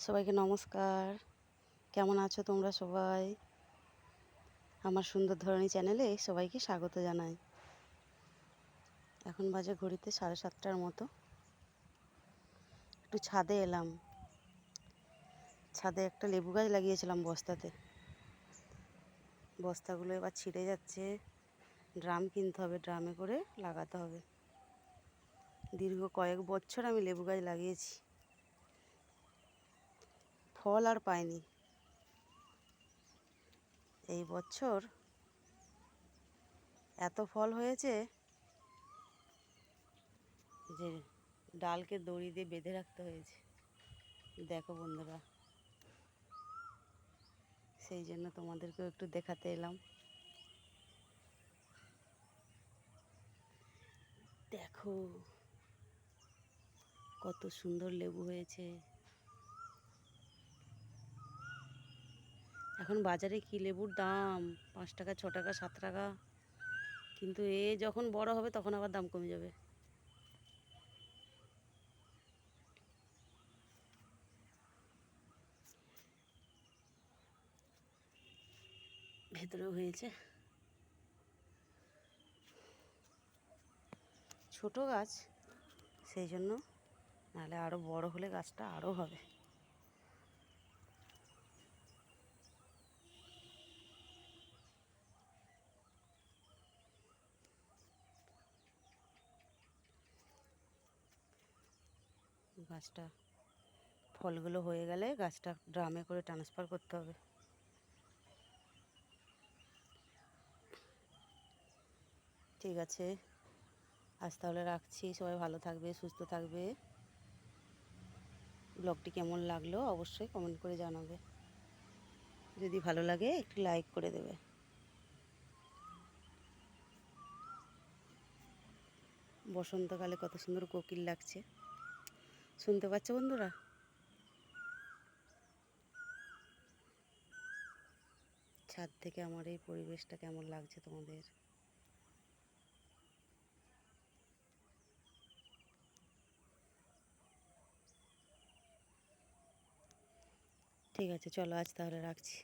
সবাইকে নমস্কার। কেমন আছো তোমরা সবাই? আমার সুন্দর ধরনী চ্যানেলে সবাইকে স্বাগত জানাই। এখন বাজে ঘড়িতে 7:30টার মতো। একটু ছাদে এলাম। ছাদে একটা লেবু গাছ লাগিয়েছিলাম বস্তাতে। বস্তাগুলো এবার ছিঁড়ে যাচ্ছে। ড্রাম কিনতে হবে, ড্রামে করে লাগাতে হবে। দীর্ঘ কয়েক বছর আমি লেবু গাছ লাগিয়েছি, ফল আর পাইনি। এই বছর এত ফল হয়েছে যে ডালকে দড়ি দিয়ে বেঁধে রাখতে হয়েছে। দেখো বন্ধুরা, সেই জন্য তোমাদেরকেও একটু দেখাতে এলাম। দেখো কত সুন্দর লেবু হয়েছে। এখন বাজারে কি লেবুর দাম, 5 টাকা, 6 টাকা, 7 টাকা। কিন্তু এ যখন বড় হবে তখন আবার দাম কমে যাবে। ভেতরেও হয়েছে। ছোট গাছ, সেই জন্য, নাহলে আরও বড় হলে গাছটা আরও হবে। গাছটা ফলগুলো হয়ে গেলে গাছটা ড্রামে করে ট্রান্সফার করতে হবে। ঠিক আছে, আজ তাহলে রাখছি। সবাই ভালো থাকবে, সুস্থ থাকবে। ব্লগটি কেমন লাগলো অবশ্যই কমেন্ট করে জানাবে। যদি ভালো লাগে একটু লাইক করে দেবে। বসন্তকালে কত সুন্দর কোকিল লাগছে, শুনতে পাচ্ছ বন্ধুরা? ছাদ থেকে আমার এই পরিবেশটা কেমন লাগছে তোমাদের? ঠিক আছে, চলো আজ তাহলে রাখছি।